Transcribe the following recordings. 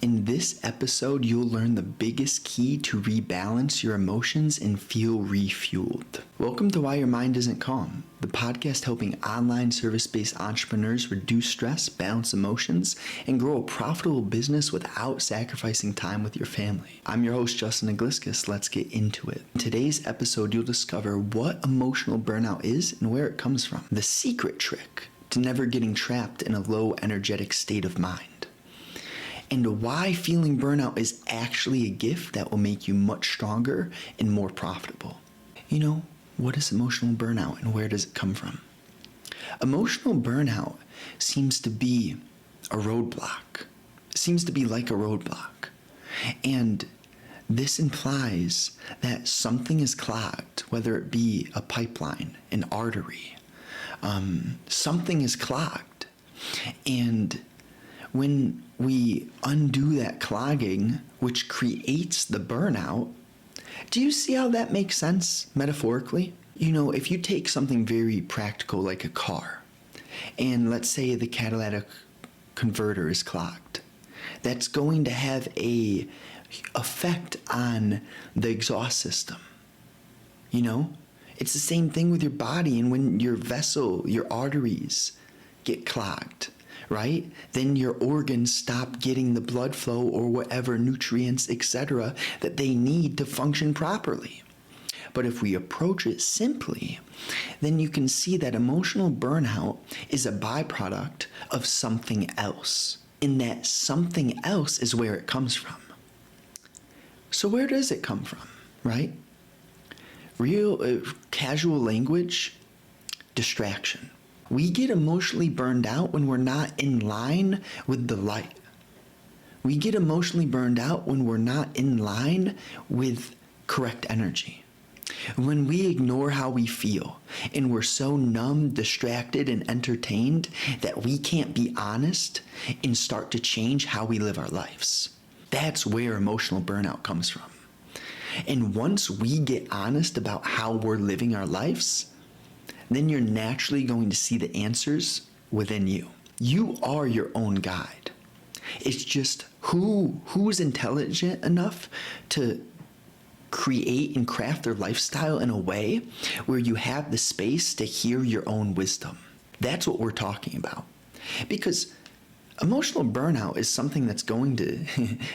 In this episode, you'll learn the biggest key to rebalance your emotions and feel refueled. Welcome to Why Your Mind Isn't Calm, the podcast helping online service-based entrepreneurs reduce stress, balance emotions, and grow a profitable business without sacrificing time with your family. I'm your host, Justin Igliscus. Let's get into it. In today's episode, you'll discover what emotional burnout is and where it comes from. The secret trick to never getting trapped in a low energetic state of mind. And why feeling burnout is actually a gift that will make you much stronger and more profitable. What is emotional burnout and where does it come from? Emotional burnout seems to be a roadblock. It seems to be like a roadblock. And this implies that something is clogged, whether it be a pipeline, an artery. Something is clogged. And when we undo that clogging, which creates the burnout, do you see how that makes sense metaphorically? If you take something very practical like a car, and let's say the catalytic converter is clogged, that's going to have a effect on the exhaust system. It's the same thing with your body, and when your vessel, your arteries get clogged, right? Then your organs stop getting the blood flow or whatever nutrients, etc., that they need to function properly. But if we approach it simply, then you can see that emotional burnout is a byproduct of something else. And that something else is where it comes from. So where does it come from, right? Real casual language, distraction. We get emotionally burned out when we're not in line with the light. We get emotionally burned out when we're not in line with correct energy. When we ignore how we feel and we're so numb, distracted, and entertained that we can't be honest and start to change how we live our lives. That's where emotional burnout comes from. And once we get honest about how we're living our lives, then you're naturally going to see the answers within you. You are your own guide. It's just who's intelligent enough to create and craft their lifestyle in a way where you have the space to hear your own wisdom. That's what we're talking about. Because emotional burnout is something that's going to,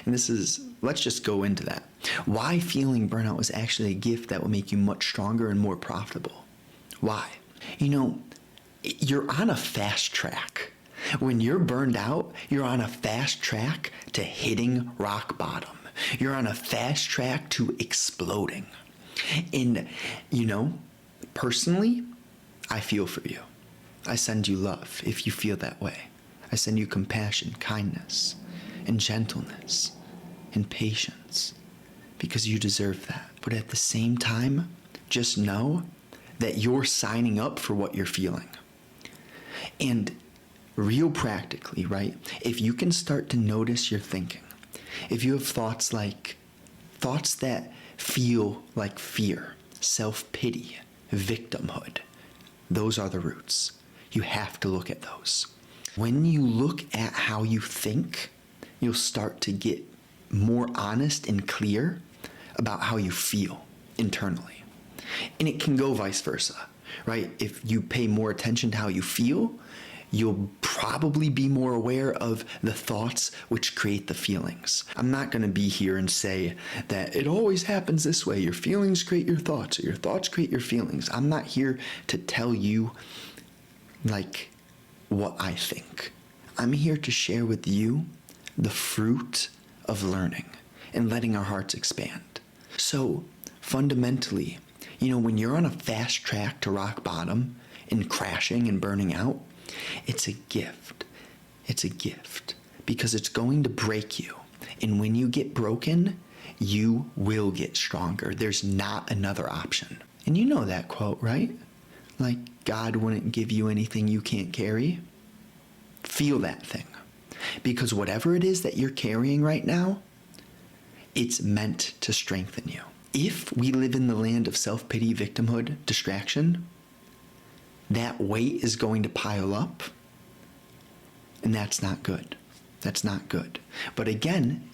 let's just go into that. Why feeling burnout is actually a gift that will make you much stronger and more profitable. Why? You're on a fast track. When you're burned out, you're on a fast track to hitting rock bottom. You're on a fast track to exploding. And, personally, I feel for you. I send you love if you feel that way. I send you compassion, kindness, and gentleness, and patience, because you deserve that. But at the same time, just know that you're signing up for what you're feeling. And real practically, right? If you can start to notice your thinking, if you have thoughts that feel like fear, self-pity, victimhood, those are the roots. You have to look at those. When you look at how you think, you'll start to get more honest and clear about how you feel internally. And it can go vice versa, right? If you pay more attention to how you feel, you'll probably be more aware of the thoughts which create the feelings. I'm not going to be here and say that it always happens this way. Your feelings create your thoughts, or your thoughts create your feelings. I'm not here to tell you what I think. I'm here to share with you the fruit of learning and letting our hearts expand. So fundamentally, when you're on a fast track to rock bottom and crashing and burning out, it's a gift. It's a gift because it's going to break you. And when you get broken, you will get stronger. There's not another option. And you know that quote, right? God wouldn't give you anything you can't carry. Feel that thing. Because whatever it is that you're carrying right now, it's meant to strengthen you. If we live in the land of self-pity, victimhood, distraction, that weight is going to pile up, and that's not good. That's not good. But again,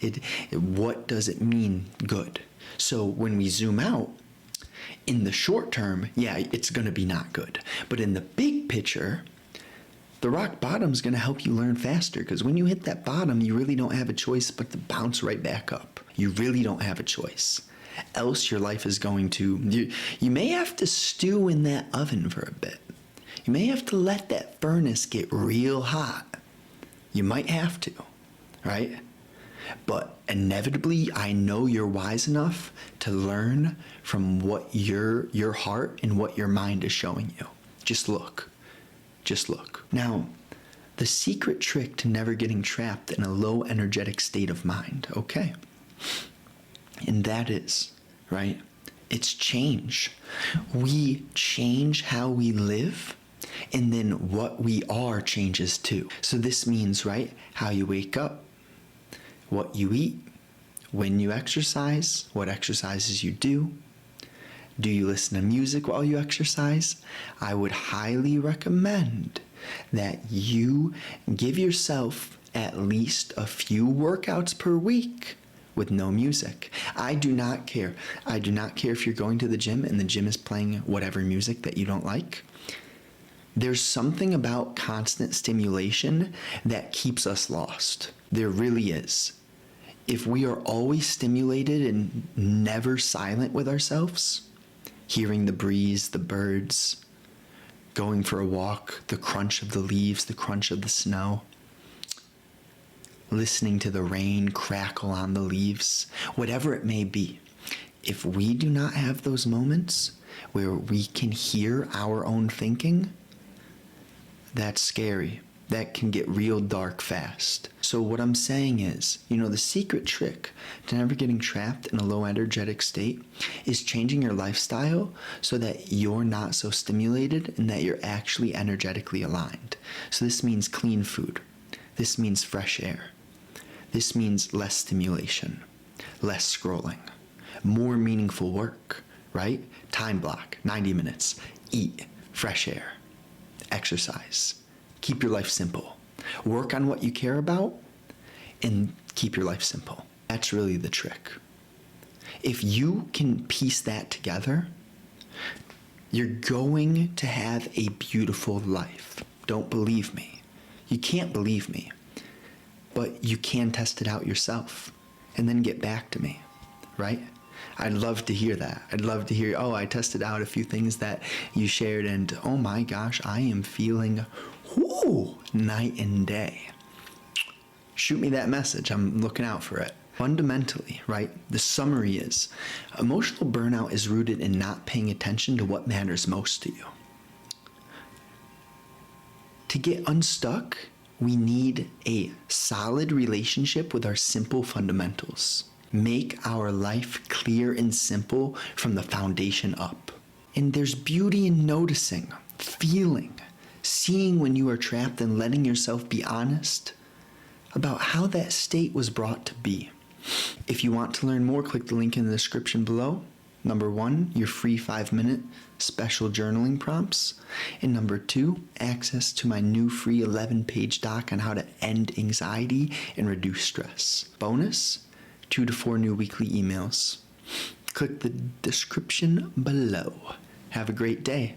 what does it mean good? So when we zoom out, in the short term, yeah, it's going to be not good. But in the big picture, the rock bottom is going to help you learn faster, because when you hit that bottom, you really don't have a choice but to bounce right back up. You really don't have a choice. Else your life is going to, you may have to stew in that oven for a bit. You may have to let that furnace get real hot. You might have to, right? But inevitably, I know you're wise enough to learn from what your heart and what your mind is showing you. Just look. Just look. Now, the secret trick to never getting trapped in a low energetic state of mind, okay? And that is, right? It's change. We change how we live, and then what we are changes too. So this means, right, how you wake up, what you eat, when you exercise, what exercises you do. Do you listen to music while you exercise? I would highly recommend that you give yourself at least a few workouts per week with no music. I do not care. I do not care if you're going to the gym and the gym is playing whatever music that you don't like. There's something about constant stimulation that keeps us lost. There really is. If we are always stimulated and never silent with ourselves, hearing the breeze, the birds, going for a walk, the crunch of the leaves, the crunch of the snow, listening to the rain crackle on the leaves, whatever it may be, if we do not have those moments where we can hear our own thinking, that's scary. That can get real dark fast. So what I'm saying is, the secret trick to never getting trapped in a low energetic state is changing your lifestyle so that you're not so stimulated and that you're actually energetically aligned. So this means clean food. This means fresh air. This means less stimulation, less scrolling, more meaningful work, right? Time block, 90 minutes, eat, fresh air, exercise. Keep your life simple. Work on what you care about and keep your life simple. That's really the trick. If you can piece that together, you're going to have a beautiful life. Don't believe me. You can't believe me, but you can test it out yourself and then get back to me, right? I'd love to hear that. I'd love to hear, I tested out a few things that you shared and oh my gosh, I am feeling night and day. Shoot me that message. I'm looking out for it. Fundamentally, right, the summary is emotional burnout is rooted in not paying attention to what matters most to you. To get unstuck, we need a solid relationship with our simple fundamentals. Make our life clear and simple from the foundation up. And there's beauty in noticing, feeling, seeing when you are trapped and letting yourself be honest about how that state was brought to be. If you want to learn more, click the link in the description below. Number 1, your free 5-minute special journaling prompts. And number 2, access to my new free 11-page doc on how to end anxiety and reduce stress. Bonus, 2 to 4 new weekly emails. Click the description below. Have a great day.